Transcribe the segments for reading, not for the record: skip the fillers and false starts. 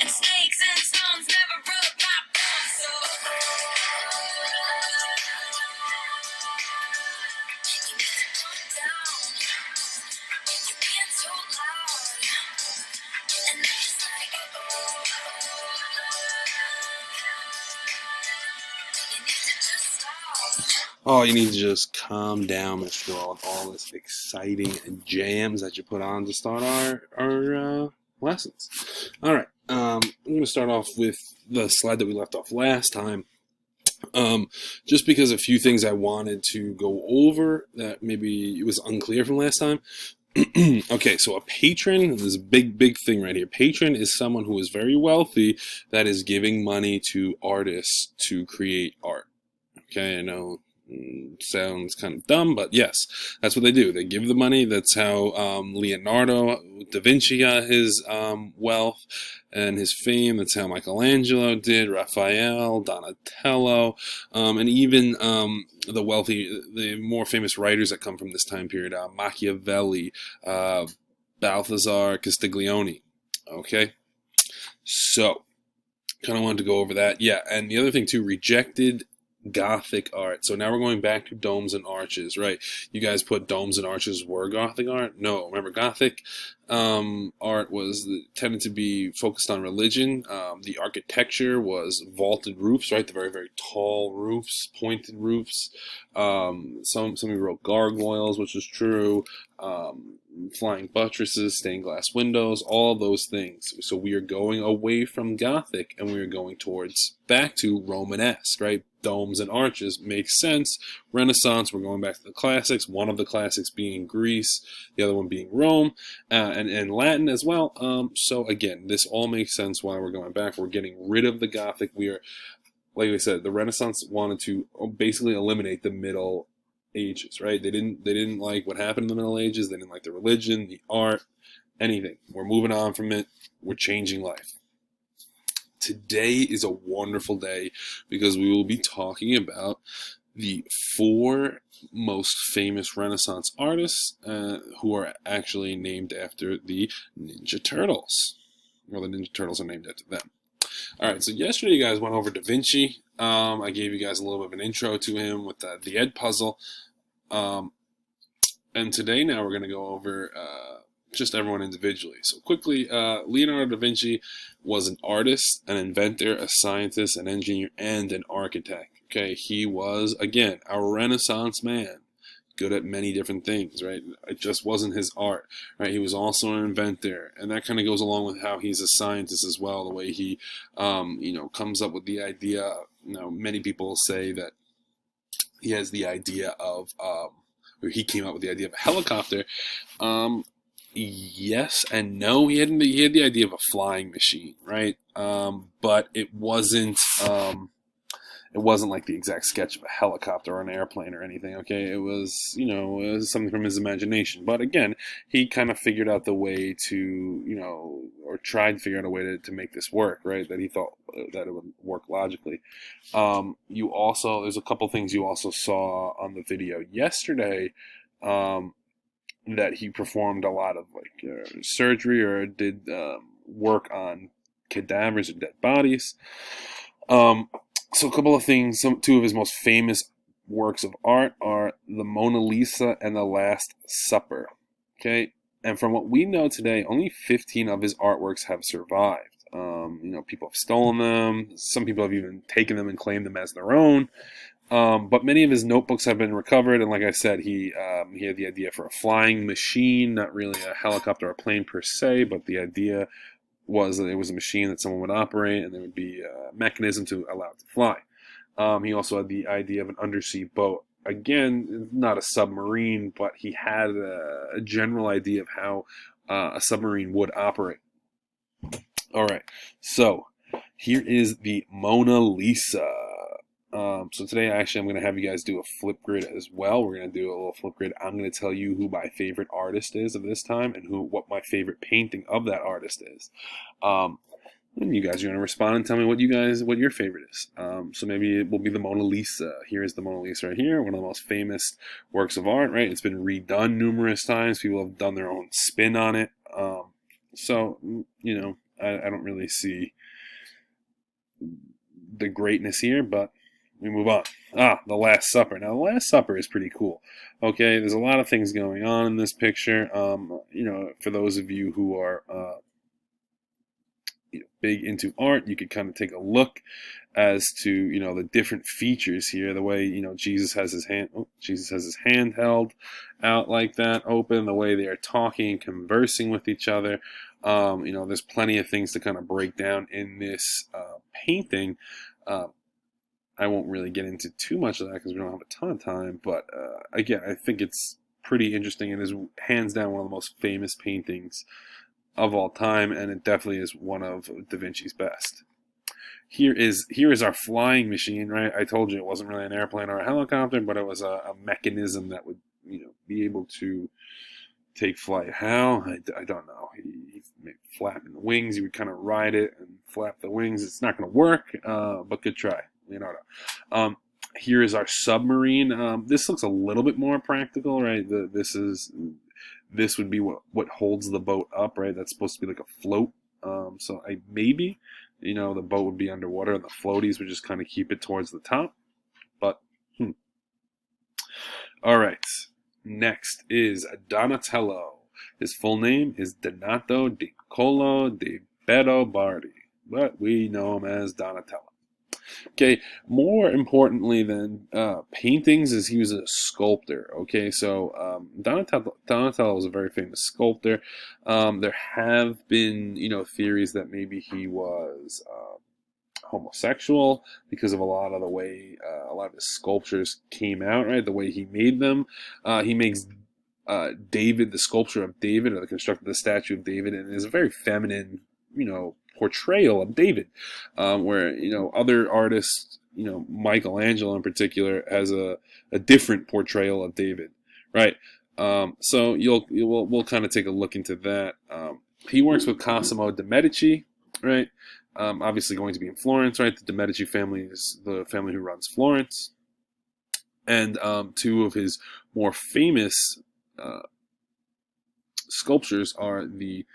snakes and stones never broke my bones. So you need to calm down. You're being so loud, and I just like you need to just stop. Oh, you need to just calm down, Mr. Raw, with all this exciting jams that you put on to start our lessons. All right, I'm going to start off with the slide that we left off last time. Just because a few things I wanted to go over that maybe it was unclear from last time. Okay, so a patron, this is a big thing right here. Patron is someone who is very wealthy that is giving money to artists to create art. Okay, I know sounds kind of dumb, but yes, that's what they do. They give the money. That's how Leonardo da Vinci got his wealth and his fame. That's how Michelangelo did, Raphael, Donatello, and even the more famous writers that come from this time period, Machiavelli, Balthazar Castiglione. Okay, so kind of wanted to go over that. Yeah, and the other thing too, rejected Gothic art. So now we're going back to domes and arches, right? You guys put domes and arches were Gothic art? No, remember Gothic art tended to be focused on religion. The architecture was vaulted roofs, right? The very tall roofs, pointed roofs. Some wrote gargoyles, which is true. Flying buttresses, stained glass windows, all of those things. So we are going away from Gothic and we are going back to Romanesque, right? Domes and arches makes sense. Renaissance, we're going back to the classics. One of the classics being Greece, the other one being Rome, and Latin as well. So again, this all makes sense why we're going back. We're getting rid of the Gothic. We are, like I said, the Renaissance wanted to basically eliminate the Middle Ages, right? They didn't like what happened in the Middle Ages. They didn't like the religion, the art, anything. We're moving on from it. We're changing life. Today is a wonderful day because we will be talking about the 4 most famous Renaissance artists who are actually named after the Ninja Turtles. Well, the Ninja Turtles are named after them. All right, so yesterday you guys went over Da Vinci. I gave you guys a little bit of an intro to him with the Edpuzzle. And today now we're going to go over just everyone individually. So quickly, Leonardo da Vinci was an artist, an inventor, a scientist, an engineer, and an architect. Okay, he was, again, a Renaissance man, good at many different things, right? It just wasn't his art, right? He was also an inventor, and that kind of goes along with how he's a scientist as well, the way he, comes up with the idea. Many people say that he has the idea of, or he came up with the idea of a helicopter. Yes and no. He had the idea of a flying machine, right? But it wasn't like the exact sketch of a helicopter or an airplane or anything. Okay, it was something from his imagination. But again, he kind of figured out the way to or tried to figure out a way to make this work, right? That he thought that it would work logically. There's a couple things you also saw on the video yesterday. That he performed a lot of surgery or did work on cadavers or dead bodies. So a couple of things. Two of his most famous works of art are the Mona Lisa and the Last Supper. Okay, and from what we know today, only 15 of his artworks have survived. People have stolen them. Some people have even taken them and claimed them as their own. But many of his notebooks have been recovered, and like I said, he had the idea for a flying machine, not really a helicopter or a plane per se, but the idea was that it was a machine that someone would operate, and there would be a mechanism to allow it to fly. He also had the idea of an undersea boat. Again, not a submarine, but he had a general idea of how a submarine would operate. All right, so here is the Mona Lisa. So today, actually, I'm going to have you guys do a flip grid as well. We're going to do a little flip grid. I'm going to tell you who my favorite artist is of this time and what my favorite painting of that artist is. And you guys are going to respond and tell me what your favorite is. So maybe it will be the Mona Lisa. Here is the Mona Lisa right here, one of the most famous works of art, right? It's been redone numerous times. People have done their own spin on it. I don't really see the greatness here, but we move on. The Last Supper. Now, The Last Supper is pretty cool. Okay, there's a lot of things going on in this picture. For those of you who are big into art, you could kind of take a look as to the different features here. The way Jesus has his hand held out like that, open. The way they are talking and conversing with each other. There's plenty of things to kind of break down in this painting. I won't really get into too much of that because we don't have a ton of time. But again, I think it's pretty interesting. It is hands down one of the most famous paintings of all time, and it definitely is one of Da Vinci's best. Here is our flying machine, right? I told you it wasn't really an airplane or a helicopter, but it was a mechanism that would be able to take flight. How? I don't know. He flapping the wings. He would kind of ride it and flap the wings. It's not going to work, but good try, Leonardo. Here is our submarine. This looks a little bit more practical, right? This would be what holds the boat up, right? That's supposed to be like a float. So maybe the boat would be underwater and the floaties would just kind of keep it towards the top. But all right. Next is Donatello. His full name is Donato di Colo di Bardi, but we know him as Donatello. Okay, more importantly than paintings is he was a sculptor. Okay, so Donatello was a very famous sculptor. There have been theories that maybe he was homosexual because of a lot of the way a lot of his sculptures came out, right? The way he made them. He makes David, the sculpture of David, or the constructed the statue of David, and it is a very feminine, portrayal of David, where other artists, Michelangelo in particular, has a different portrayal of David, right? So we'll kind of take a look into that. He works with Cosimo de' Medici, right? Obviously going to be in Florence, right? The de' Medici family is the family who runs Florence, and two of his more famous sculptures are the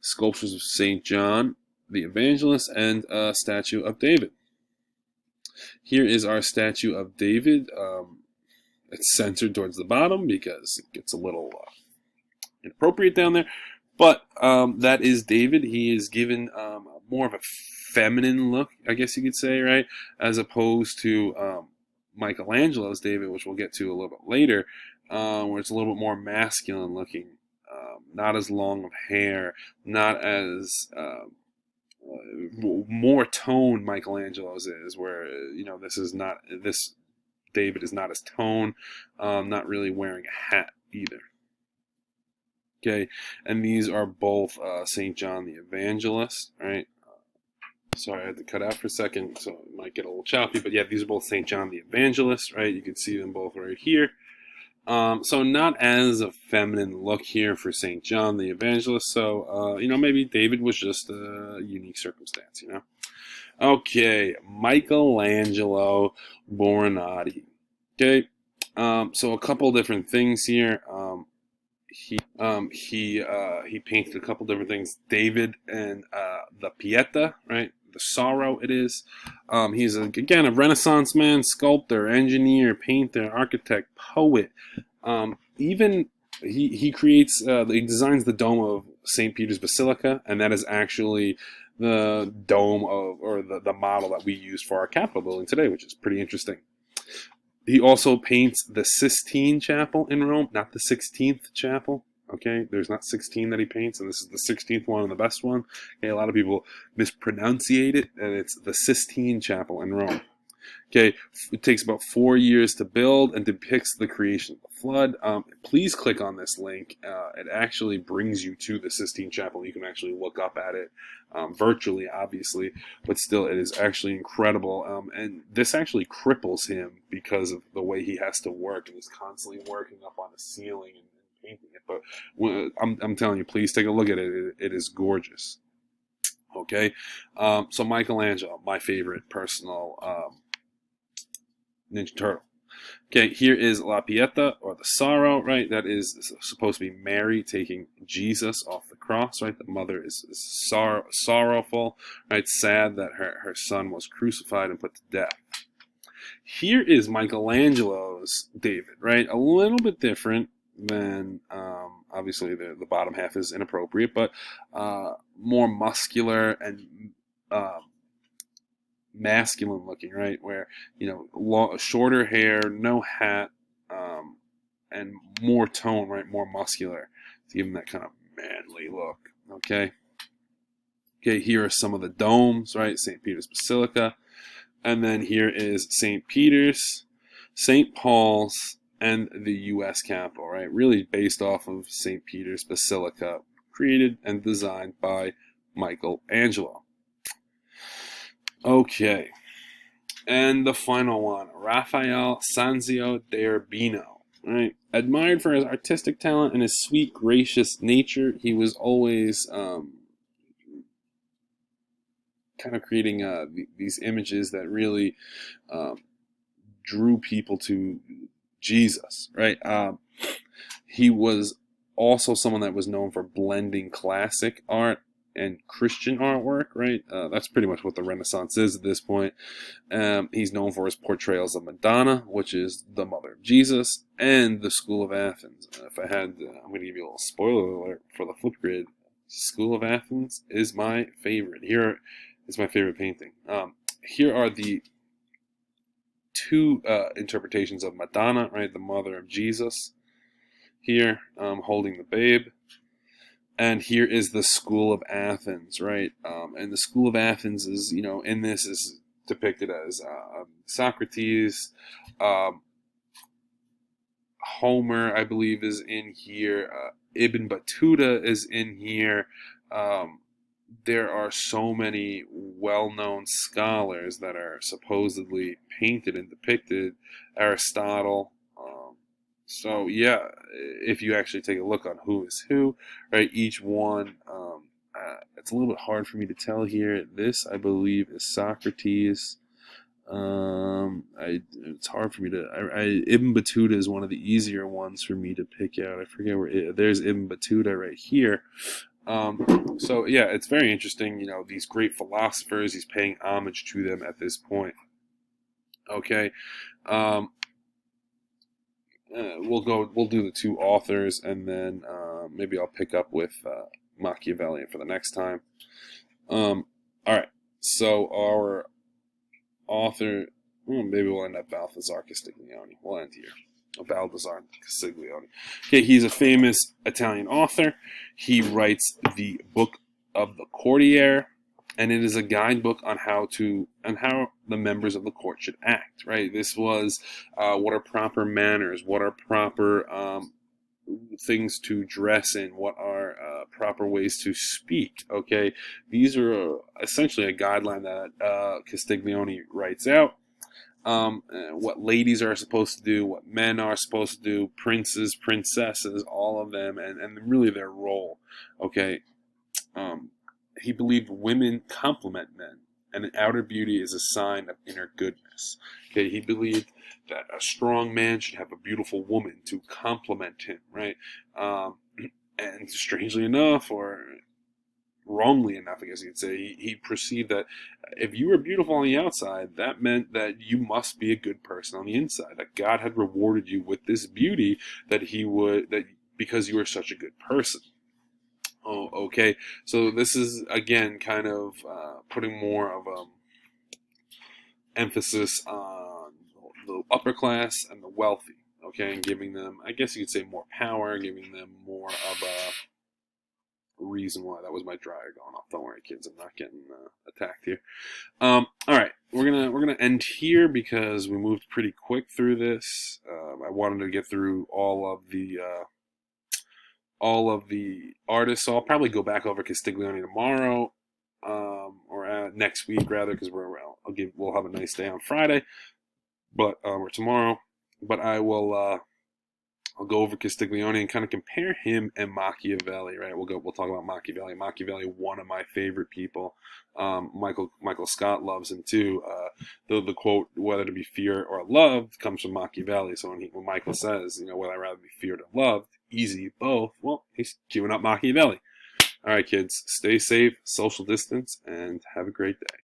sculptures of Saint John the Evangelist and a statue of David. Here is our statue of David. It's centered towards the bottom because it gets a little inappropriate down there. But that is David. He is given more of a feminine look, I guess you could say, right? As opposed to Michelangelo's David, which we'll get to a little bit later, where it's a little bit more masculine looking. Not as long of hair, not as more toned Michelangelo's is, where this David is not as toned, not really wearing a hat either. Okay, and these are both Saint John the Evangelist, right? Sorry, I had to cut out for a second, so it might get a little choppy, but yeah, these are both Saint John the Evangelist, right? You can see them both right here. So not as a feminine look here for St. John the Evangelist. So, maybe David was just a unique circumstance, Okay, Michelangelo Buonarroti. Okay, so a couple different things here. He painted a couple different things. David and the Pieta, right? The Sorrow it is. He's again a Renaissance man, sculptor, engineer, painter, architect, poet. Even he creates, he designs the dome of St. Peter's Basilica, and that is actually the dome or the model that we use for our Capitol building today, which is pretty interesting. He also paints the Sistine Chapel in Rome, not the 16th chapel. Okay, there's not 16 that he paints, and this is the 16th one and the best one. Okay, a lot of people mispronunciate it, and it's the Sistine Chapel in Rome. Okay, it takes about 4 years to build and depicts the creation of the flood. Please click on this link. It actually brings you to the Sistine Chapel. You can actually look up at it virtually, obviously, but still, it is actually incredible. And this actually cripples him because of the way he has to work, and he's constantly working up on the ceiling and painting it. But I'm telling you, please take a look at it. It is gorgeous. Okay, so Michelangelo, my favorite personal Ninja Turtle. Okay, here is La Pieta, or the sorrow, right? That is supposed to be Mary taking Jesus off the cross, right? The mother is sorrowful, right? Sad that her son was crucified and put to death. Here is Michelangelo's David, right? A little bit different than, obviously the bottom half is inappropriate, but more muscular and masculine looking, right? Where, shorter hair, no hat, and more tone, right? More muscular to give him that kind of manly look. Okay. Okay, here are some of the domes, right? St. Peter's Basilica. And then here is St. Peter's, St. Paul's, and the U.S. Capitol, right? Really based off of St. Peter's Basilica, created and designed by Michelangelo. Okay. And the final one, Raphael Sanzio d'Urbino, right? Admired for his artistic talent and his sweet, gracious nature, he was always kind of creating these images that really drew people to Jesus, right? He was also someone that was known for blending classic art and Christian artwork, right? That's pretty much what the Renaissance is at this point. He's known for his portrayals of Madonna, which is the mother of Jesus, and the School of Athens. If I had, I'm going to give you a little spoiler alert for the Flipgrid. School of Athens is my favorite. Here is my favorite painting. Here are the two interpretations of Madonna, right? The mother of Jesus here, holding the babe. And here is the School of Athens, right? And the School of Athens is, in this is depicted as Socrates, Homer, I believe, is in here. Ibn Battuta is in here. There are so many well-known scholars that are supposedly painted and depicted. Aristotle. So yeah, if you actually take a look on who is who, right? Each one, it's a little bit hard for me to tell here. This, I believe, is Socrates. It's hard for me to. Ibn Battuta is one of the easier ones for me to pick out. I forget where. There's Ibn Battuta right here. So yeah, it's very interesting. These great philosophers. He's paying homage to them at this point. Okay. We'll do the two authors, and then maybe I'll pick up with Machiavelli for the next time. All right. So our author, maybe we'll end up Balthazar Castiglione. We'll end here. Baldassare Castiglione. Okay, he's a famous Italian author. He writes the Book of the Courtier, and it is a guidebook on how the members of the court should act. Right. This was what are proper manners, what are proper things to dress in, what are proper ways to speak. Okay, these are essentially a guideline that Castiglione writes out. What ladies are supposed to do, what men are supposed to do, princes, princesses, all of them, and really their role. Okay. He believed women complement men, and an outer beauty is a sign of inner goodness. Okay, he believed that a strong man should have a beautiful woman to complement him, right? And strangely enough, or wrongly enough, I guess you could say, he perceived that if you were beautiful on the outside, that meant that you must be a good person on the inside. That God had rewarded you with this beauty because you were such a good person. Oh, okay. So this is again kind of putting more of emphasis on the upper class and the wealthy. Okay, and giving them, I guess you could say, more power, giving them more of a reason why. That was my dryer going off. Don't worry, kids. I'm not getting attacked here. All right, we're gonna end here because we moved pretty quick through this. I wanted to get through all of the artists, so I'll probably go back over Castiglione tomorrow, or next week rather, because we'll have a nice day on Friday, or tomorrow. But I'll go over Castiglione and kind of compare him and Machiavelli, right? We'll talk about Machiavelli. Machiavelli, one of my favorite people. Michael Scott loves him too. the quote, whether to be feared or loved, comes from Machiavelli. So when Michael says, would I rather be feared or loved? Easy, both. Well, he's queuing up Machiavelli. All right, kids, stay safe, social distance, and have a great day.